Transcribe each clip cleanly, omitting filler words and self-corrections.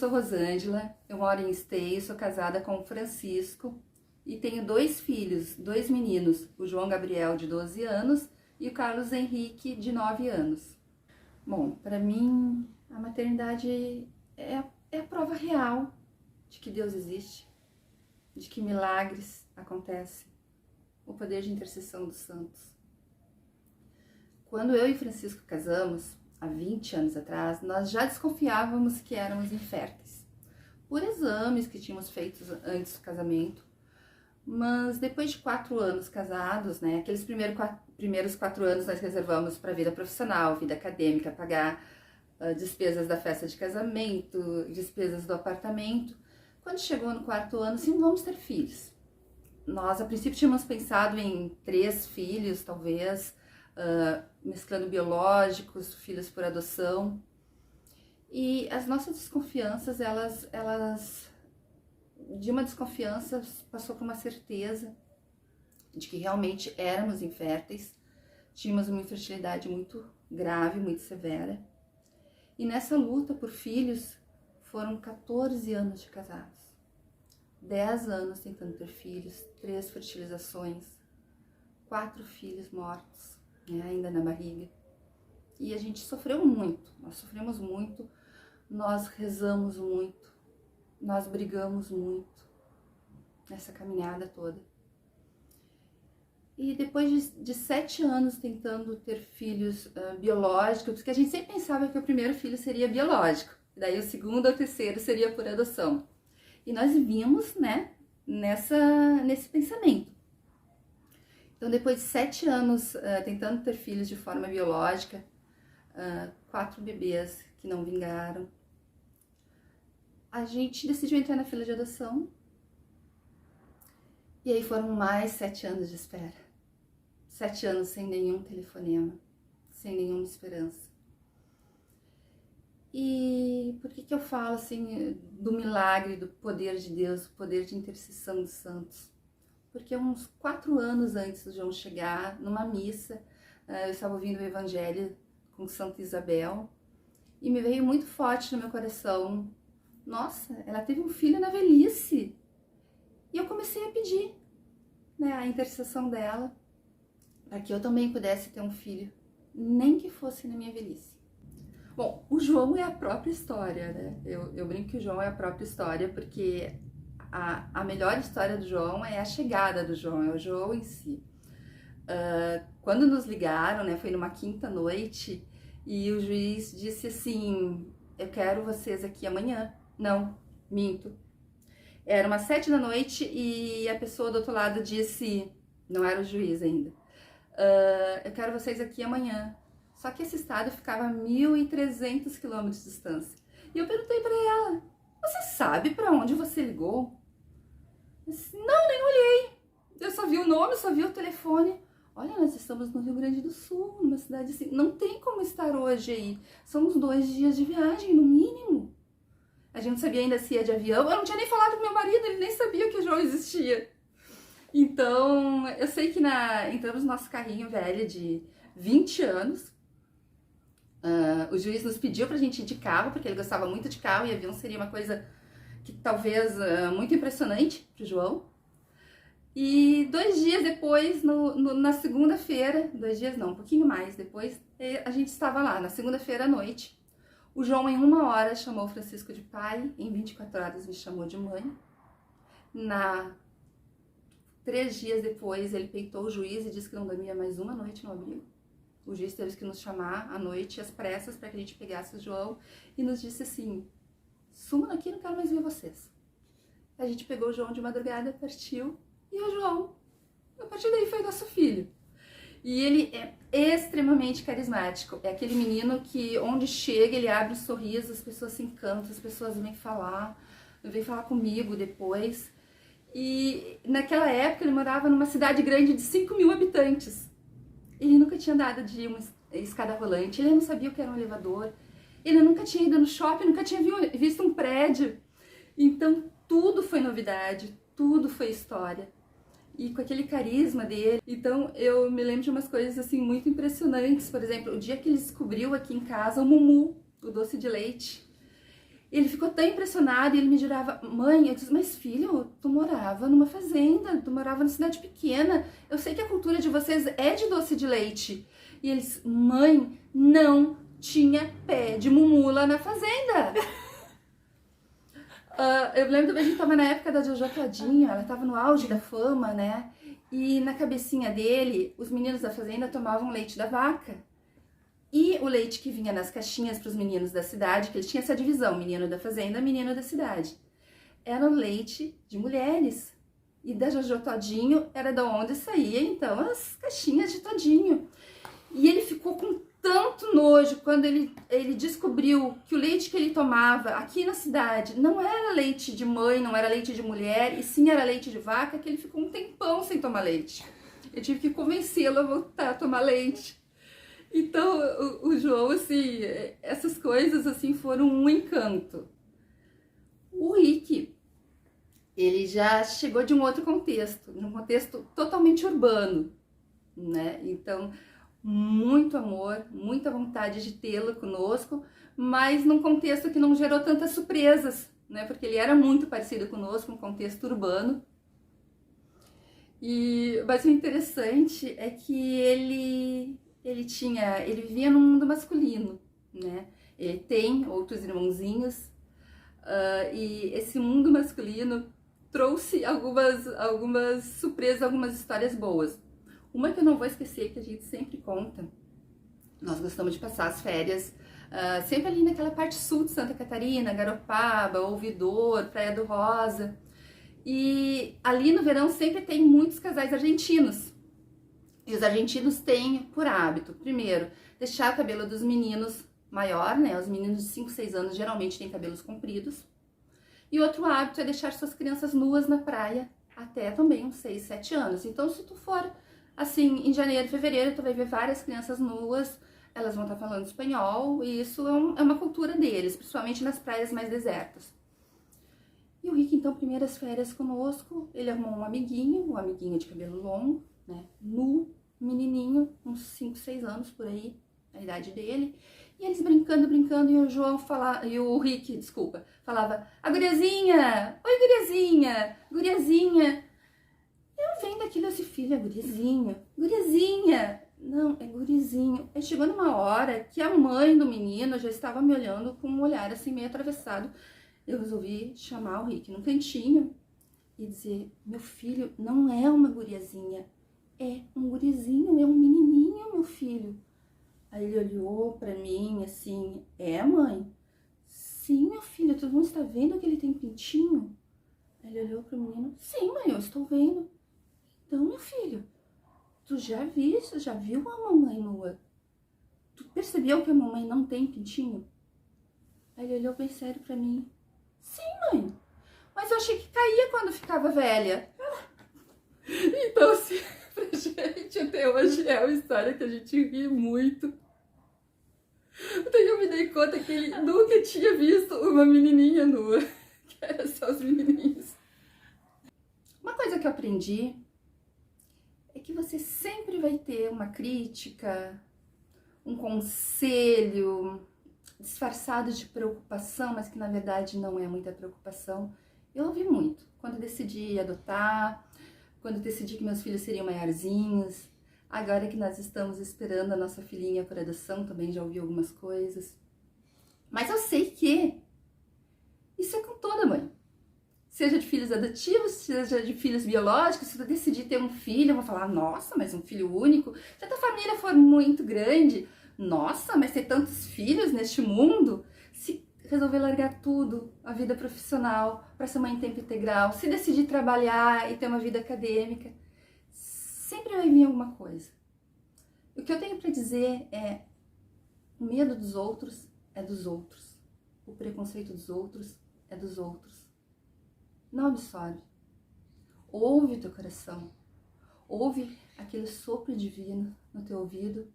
sou Rosângela, eu moro em Esteio, sou casada com o Francisco e tenho 2 filhos, 2 meninos, o João Gabriel, de 12 anos, e o Carlos Henrique, de 9 anos. Bom, para mim, a maternidade é a prova real de que Deus existe, de que milagres acontecem, o poder de intercessão dos santos. Quando eu e Francisco casamos, há 20 anos atrás, nós já desconfiávamos que éramos inférteis, por exames que tínhamos feito antes do casamento, mas depois de 4 anos casados, né, aqueles primeiros 4 anos nós reservamos para a vida profissional, vida acadêmica, pagar despesas da festa de casamento, despesas do apartamento. Quando chegou no 4º ano, sim, vamos ter filhos. Nós, a princípio, tínhamos pensado em 3 filhos, talvez, mesclando biológicos, filhos por adoção. E as nossas desconfianças, elas de uma desconfiança passou por uma certeza de que realmente éramos inférteis, tínhamos uma infertilidade muito grave, muito severa. E nessa luta por filhos, foram 14 anos de casados, 10 anos tentando ter filhos, 3 fertilizações, 4 filhos mortos, né, ainda na barriga. E a gente sofreu muito, nós sofremos muito, nós rezamos muito, nós brigamos muito nessa caminhada toda. E depois de 7 anos tentando ter filhos biológicos, porque a gente sempre pensava que o primeiro filho seria biológico, daí o segundo ou terceiro seria por adoção. E nós vimos, né, nesse pensamento. Então, depois de 7 anos tentando ter filhos de forma biológica, 4 bebês que não vingaram, a gente decidiu entrar na fila de adoção. E aí foram mais 7 anos de espera. 7 anos sem nenhum telefonema, sem nenhuma esperança. E por que eu falo assim do milagre, do poder de Deus, do poder de intercessão dos santos? Porque uns 4 anos antes do João chegar, numa missa, eu estava ouvindo o Evangelho com Santa Isabel e me veio muito forte no meu coração: nossa, ela teve um filho na velhice. E eu comecei a pedir, né, a intercessão dela para que eu também pudesse ter um filho, nem que fosse na minha velhice. Bom, o João é a própria história, né? Eu brinco que o João é a própria história, porque a melhor história do João é a chegada do João, é o João em si. Quando nos ligaram, né, foi numa quinta noite, e o juiz disse assim: eu quero vocês aqui amanhã. Não, minto. Era umas 7 da noite e a pessoa do outro lado disse, não era o juiz ainda, eu quero vocês aqui amanhã. Só que esse estado ficava a 1.300 quilômetros de distância. E eu perguntei para ela: você sabe para onde você ligou? Eu disse: não, nem olhei. Eu só vi o nome, só vi o telefone. Olha, nós estamos no Rio Grande do Sul, numa cidade assim, não tem como estar hoje aí. São uns 2 dias de viagem, no mínimo. A gente não sabia ainda se ia de avião. Eu não tinha nem falado com meu marido, ele nem sabia que o João existia. Então, eu sei que entramos no nosso carrinho velho de 20 anos. O juiz nos pediu pra gente ir de carro, porque ele gostava muito de carro e avião seria uma coisa que talvez muito impressionante pro João. E 2 dias depois, na segunda-feira, 2 dias não, um pouquinho mais depois, a gente estava lá, na segunda-feira à noite. O João, em 1 hora, chamou o Francisco de pai, em 24 horas me chamou de mãe. 3 dias depois, ele peitou o juiz e disse que não dormia mais uma noite no abrigo. O juiz teve que nos chamar à noite, às pressas, para que a gente pegasse o João, e nos disse assim: sumam daqui, não quero mais ver vocês. A gente pegou o João de madrugada, partiu, e o João, a partir daí, foi nosso filho. E ele é extremamente carismático. É aquele menino que, onde chega, ele abre um sorriso, as pessoas se encantam, as pessoas vêm falar comigo depois. E naquela época ele morava numa cidade grande de 5.000 habitantes. Ele nunca tinha andado de uma escada rolante, ele não sabia o que era um elevador, ele nunca tinha ido no shopping, nunca tinha visto um prédio. Então tudo foi novidade, tudo foi história. E com aquele carisma dele, então eu me lembro de umas coisas assim muito impressionantes. Por exemplo, o dia que ele descobriu aqui em casa o Mumu, o doce de leite. Ele ficou tão impressionado e ele me jurava, mãe, eu disse, mas filho, tu morava numa fazenda, tu morava numa cidade pequena, eu sei que a cultura de vocês é de doce de leite. E ele disse, mãe, não tinha pé de mumula na fazenda. Eu lembro também que a gente tava na época da Jojo Todinho, ela tava no auge da fama, né? E na cabecinha dele, os meninos da fazenda tomavam leite da vaca. E o leite que vinha nas caixinhas para os meninos da cidade, que ele tinha essa divisão, menino da fazenda, menino da cidade, era o leite de mulheres. E da Jojo Todinho era da onde saía, então, as caixinhas de Todinho. E ele ficou com tanto nojo quando ele descobriu que o leite que ele tomava aqui na cidade não era leite de mãe, não era leite de mulher, e sim era leite de vaca, que ele ficou um tempão sem tomar leite. Eu tive que convencê-lo a voltar a tomar leite. Então, o João, assim, essas coisas, assim, foram um encanto. O Rick, ele já chegou de um outro contexto, num contexto totalmente urbano, né? Então, muito amor, muita vontade de tê-lo conosco, mas num contexto que não gerou tantas surpresas, né? Porque ele era muito parecido conosco, um contexto urbano. Mas o interessante é que ele vivia no mundo masculino, né? Ele tem outros irmãozinhos, e esse mundo masculino trouxe algumas surpresas, algumas histórias boas. Uma que eu não vou esquecer, que a gente sempre conta, nós gostamos de passar as férias sempre ali naquela parte sul de Santa Catarina, Garopaba, Ouvidor, Praia do Rosa, e ali no verão sempre tem muitos casais argentinos. E os argentinos têm por hábito, primeiro, deixar o cabelo dos meninos maior, né? Os meninos de 5, 6 anos geralmente têm cabelos compridos. E outro hábito é deixar suas crianças nuas na praia até também uns 6, 7 anos. Então, se tu for, assim, em janeiro, fevereiro, tu vai ver várias crianças nuas, elas vão estar falando espanhol, e isso é uma cultura deles, principalmente nas praias mais desertas. E o Rick, então, primeiras férias conosco, ele arrumou um amiguinho de cabelo longo, né, nu, menininho, uns 5, 6 anos por aí, a idade dele, e eles brincando, e o Rick, desculpa, falava, a guriazinha, oi guriazinha, eu vendo aquilo, esse filho, é guriazinha, não, é gurizinho. Aí chegou numa hora que a mãe do menino já estava me olhando com um olhar assim meio atravessado, eu resolvi chamar o Rick num cantinho e dizer, meu filho, não é uma guriazinha, é um gurizinho, é um menininho, meu filho. Aí ele olhou pra mim assim, é mãe? Sim, meu filho, tu não está vendo que ele tem pintinho? Aí ele olhou pro menino, sim mãe, eu estou vendo. Então, meu filho, tu já viu a mamãe nua? Tu percebeu que a mamãe não tem pintinho? Aí ele olhou bem sério pra mim, sim mãe, mas eu achei que caía quando ficava velha. Então, assim, pra gente até hoje é uma história que a gente ri muito. Daí eu me dei conta que ele nunca tinha visto uma menininha nua, que era só os menininhos. Uma coisa que eu aprendi é que você sempre vai ter uma crítica, um conselho disfarçado de preocupação, mas que na verdade não é muita preocupação. Eu ouvi muito quando decidi adotar, quando decidi que meus filhos seriam maiorzinhos, agora que nós estamos esperando a nossa filhinha por adoção, também já ouvi algumas coisas. Mas eu sei que isso é com toda mãe. Seja de filhos adotivos, seja de filhos biológicos, se tu decidir ter um filho, eu vou falar, nossa, mas um filho único. Se a tua família for muito grande, nossa, mas ter tantos filhos neste mundo, se resolver largar tudo, a vida profissional, para ser mãe em tempo integral, se decidir trabalhar e ter uma vida acadêmica, sempre vai vir alguma coisa. O que eu tenho para dizer é, o medo dos outros é dos outros, o preconceito dos outros é dos outros. Não absorve. Ouve o teu coração, ouve aquele sopro divino no teu ouvido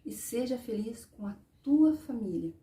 e seja feliz com a tua família.